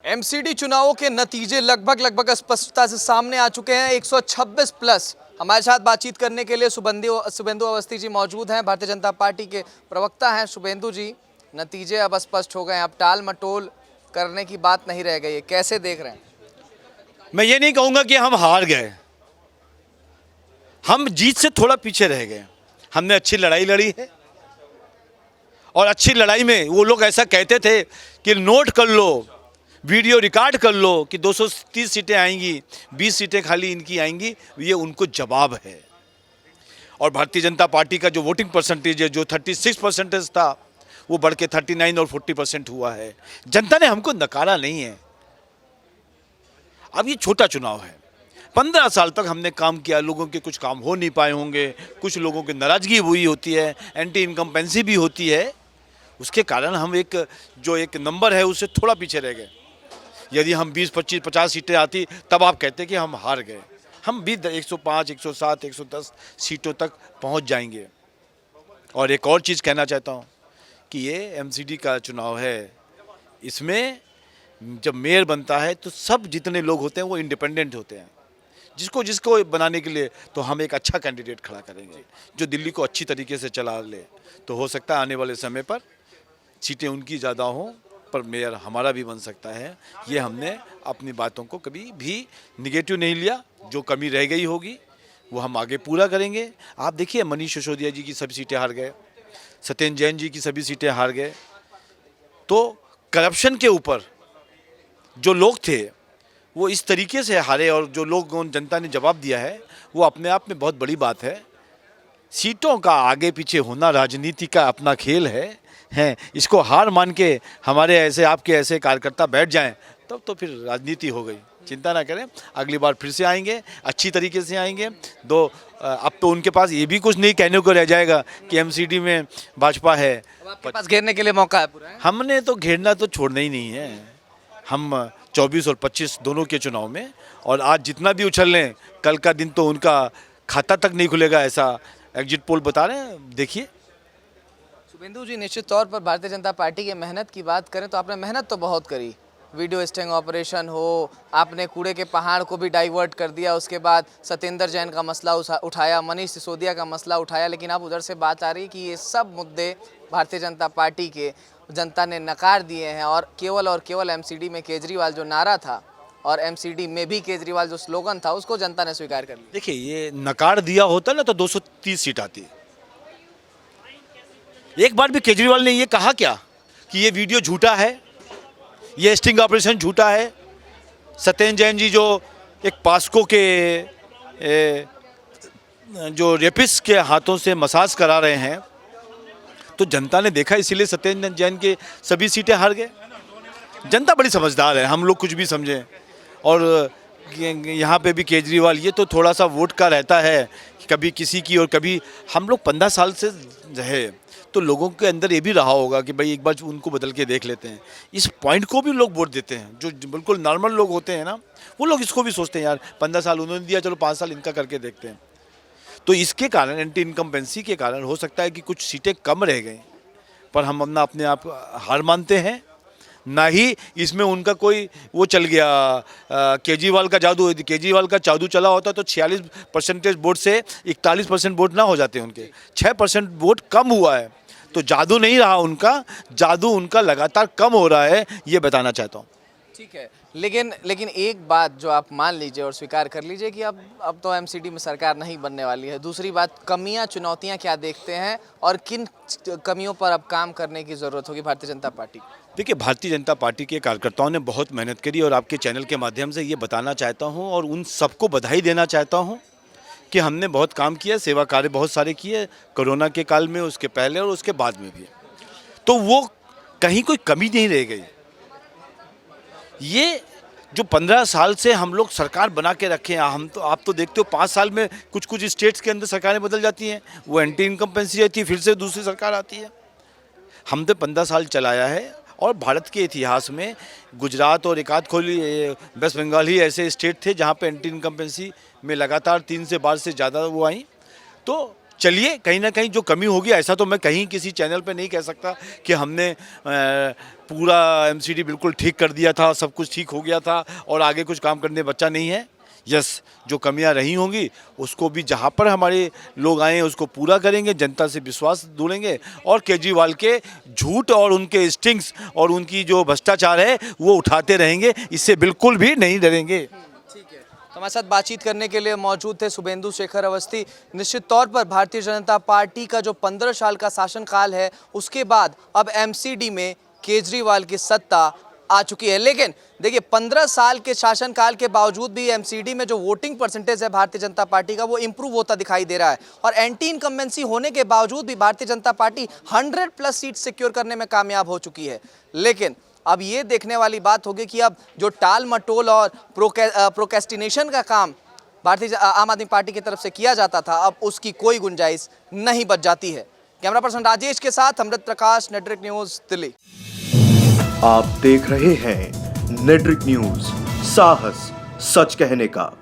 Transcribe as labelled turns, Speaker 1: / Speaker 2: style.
Speaker 1: MCD चुनावों के नतीजे लगभग स्पष्टता से सामने आ चुके हैं। 126 प्लस। हमारे साथ बातचीत करने के लिए शुभेंदु अवस्थी जी मौजूद हैं, भारतीय जनता पार्टी के प्रवक्ता हैं। शुभेंदु जी, नतीजे अब स्पष्ट हो गए हैं, अब टाल मटोल करने की बात नहीं रह गई है, कैसे देख रहे हैं?
Speaker 2: मैं ये नहीं कहूँगा कि हम हार गए, हम जीत से थोड़ा पीछे रह गए। हमने अच्छी लड़ाई लड़ी है और अच्छी लड़ाई में वो लोग ऐसा कहते थे कि नोट कर लो, वीडियो रिकॉर्ड कर लो कि 230 सीटें आएंगी, 20 सीटें खाली इनकी आएंगी। ये उनको जवाब है। और भारतीय जनता पार्टी का जो वोटिंग परसेंटेज है, जो 36% था, वो बढ़ के 39 और 40% हुआ है। जनता ने हमको नकारा नहीं है। अब ये छोटा चुनाव है, 15 साल तक हमने काम किया, लोगों के कुछ काम हो नहीं पाए होंगे, कुछ लोगों की नाराजगी हुई होती है, एंटी इनकम्पेंसी भी होती है, उसके कारण हम एक नंबर है उससे थोड़ा पीछे रह गए। यदि हम 20, 25, 50 सीटें आती तब आप कहते कि हम हार गए। हम भी 105, 107, 110 सीटों तक पहुंच जाएंगे। और एक और चीज़ कहना चाहता हूं कि ये एमसीडी का चुनाव है, इसमें जब मेयर बनता है तो सब जितने लोग होते हैं वो इंडिपेंडेंट होते हैं। जिसको बनाने के लिए तो हम एक अच्छा कैंडिडेट खड़ा करेंगे जो दिल्ली को अच्छी तरीके से चला ले। तो हो सकता है आने वाले समय पर सीटें उनकी ज़्यादा हों, पर मेयर हमारा भी बन सकता है। ये हमने अपनी बातों को कभी भी निगेटिव नहीं लिया। जो कमी रह गई होगी वो हम आगे पूरा करेंगे। आप देखिए, मनीष सिसोदिया जी की सभी सीटें हार गए, सत्येंद्र जैन जी की सभी सीटें हार गए। तो करप्शन के ऊपर जो लोग थे वो इस तरीके से हारे, और जो लोग जनता ने जवाब दिया है वो अपने आप में बहुत बड़ी बात है। सीटों का आगे पीछे होना राजनीति का अपना खेल है। इसको हार मान के हमारे ऐसे आपके ऐसे कार्यकर्ता बैठ जाएं तब तो फिर राजनीति हो गई। चिंता ना करें, अगली बार फिर से आएंगे, अच्छी तरीके से आएंगे। अब तो उनके पास ये भी कुछ नहीं कहने को रह जाएगा कि एमसीडी में भाजपा है।
Speaker 1: आपके पास घेरने के लिए मौका है पूरा है?
Speaker 2: हमने तो घेरना तो छोड़ना ही नहीं है। हम 24 और 25 दोनों के चुनाव में, और आज जितना भी उछल लें, कल का दिन तो उनका खाता तक नहीं खुलेगा, ऐसा एग्जिट पोल बता रहे हैं। देखिए
Speaker 1: शुभेंदु जी, निश्चित तौर पर भारतीय जनता पार्टी की मेहनत की बात करें तो आपने मेहनत तो बहुत करी। वीडियो स्टिंग ऑपरेशन हो, आपने कूड़े के पहाड़ को भी डाइवर्ट कर दिया, उसके बाद सत्येंद्र जैन का मसला उठाया, मनीष सिसोदिया का मसला उठाया, लेकिन अब उधर से बात आ रही है कि ये सब मुद्दे भारतीय जनता पार्टी के जनता ने नकार दिए हैं और केवल एमसीडी में केजरीवाल जो नारा था और एमसीडी में भी केजरीवाल जो स्लोगन था उसको जनता ने स्वीकार कर लिया।
Speaker 2: देखिए, ये नकार दिया होता ना तो 230 सीट आती। एक बार भी केजरीवाल ने ये कहा क्या कि ये वीडियो झूठा है, ये स्टिंग ऑपरेशन झूठा है? सत्येंद्र जैन जी जो एक पास्को के जो रेपिस्ट के हाथों से मसाज करा रहे हैं, तो जनता ने देखा, इसीलिए सत्येंद्र जैन के सभी सीटें हार गए। जनता बड़ी समझदार है, हम लोग कुछ भी समझें। और यहाँ पे भी केजरीवाल, ये तो थोड़ा सा वोट का रहता है, कभी किसी की और कभी। हम लोग 15 साल से रहे तो लोगों के अंदर ये भी रहा होगा कि भाई एक बार उनको बदल के देख लेते हैं। इस पॉइंट को भी लोग वोट देते हैं। जो बिल्कुल नॉर्मल लोग होते हैं ना, वो लोग इसको भी सोचते हैं, यार 15 साल उन्होंने दिया, चलो 5 साल इनका करके देखते हैं। तो इसके कारण, एंटी इनकम्पेंसी के कारण हो सकता है कि कुछ सीटें कम रह गई, पर हम अपने आप हार मानते हैं ना ही इसमें उनका कोई वो चल गया केजरीवाल का जादू। केजरीवाल का जादू चला होता तो 46% वोट से 41% वोट ना हो जाते उनके। 6% वोट कम हुआ है, तो जादू नहीं रहा उनका, जादू उनका लगातार कम हो रहा है, ये बताना चाहता हूँ।
Speaker 1: ठीक है, लेकिन एक बात जो आप मान लीजिए और स्वीकार कर लीजिए कि अब तो एमसीडी में सरकार नहीं बनने वाली है। दूसरी बात, कमियां, चुनौतियां क्या देखते हैं और किन कमियों पर अब काम करने की ज़रूरत होगी भारतीय जनता पार्टी?
Speaker 2: देखिए, भारतीय जनता पार्टी के कार्यकर्ताओं ने बहुत मेहनत करी, और आपके चैनल के माध्यम से ये बताना चाहता हूँ और उन सबको बधाई देना चाहता हूँ कि हमने बहुत काम किया, सेवा कार्य बहुत सारे किए, कोरोना के काल में, उसके पहले और उसके बाद में भी। तो वो कहीं कोई कमी नहीं रह गई। ये जो 15 साल से हम लोग सरकार बना के रखे हैं, आप तो देखते हो 5 साल में कुछ स्टेट्स के अंदर सरकारें बदल जाती हैं, वो एंटी इनकम्पेंसी रहती है, फिर से दूसरी सरकार आती है। हमने 15 साल चलाया है, और भारत के इतिहास में गुजरात और एक आध खोली वेस्ट बंगाल ही ऐसे स्टेट थे जहाँ पे एंटी इनकम्पेंसी में लगातार 3 से 12 से ज़्यादा वो आई। तो चलिए कहीं ना कहीं जो कमी होगी, ऐसा तो मैं कहीं किसी चैनल पे नहीं कह सकता कि हमने पूरा एमसीडी बिल्कुल ठीक कर दिया था, सब कुछ ठीक हो गया था और आगे कुछ काम करने बच्चा नहीं है। यस, जो कमियां रही होंगी उसको भी जहां पर हमारे लोग आए हैं उसको पूरा करेंगे, जनता से विश्वास ढूंढेंगे और केजरीवाल के झूठ और उनके स्टिंग्स और उनकी जो भ्रष्टाचार है वो उठाते रहेंगे, इससे बिल्कुल भी नहीं डरेंगे।
Speaker 1: ठीक है, तो हमारे साथ बातचीत करने के लिए मौजूद थे शुभेंदु शेखर अवस्थी। निश्चित तौर पर भारतीय जनता पार्टी का जो 15 साल का शासनकाल है उसके बाद अब एमसीडी में केजरीवाल की सत्ता आ चुकी है, लेकिन देखिए 15 साल के शासनकाल के बावजूद भी एमसीडी में जो वोटिंग परसेंटेज है भारतीय जनता पार्टी का वो इंप्रूव होता दिखाई दे रहा है और एंटी इनकम्बेंसी होने के बावजूद भी Bharatiya Janata party 100+ seat secure करने में कामयाब हो चुकी है। लेकिन अब ये देखने वाली बात होगी कि अब जो टाल मटोल और प्रोक्रेस्टिनेशन का काम भारतीय आम आदमी पार्टी की तरफ से किया जाता था, अब उसकी कोई गुंजाइश नहीं बच जाती है। कैमरा पर्सन राजेश के साथ अमृत प्रकाश, नेटवर्क न्यूज, दिल्ली।
Speaker 3: आप देख रहे हैं नेटवर्क न्यूज, साहस सच कहने का।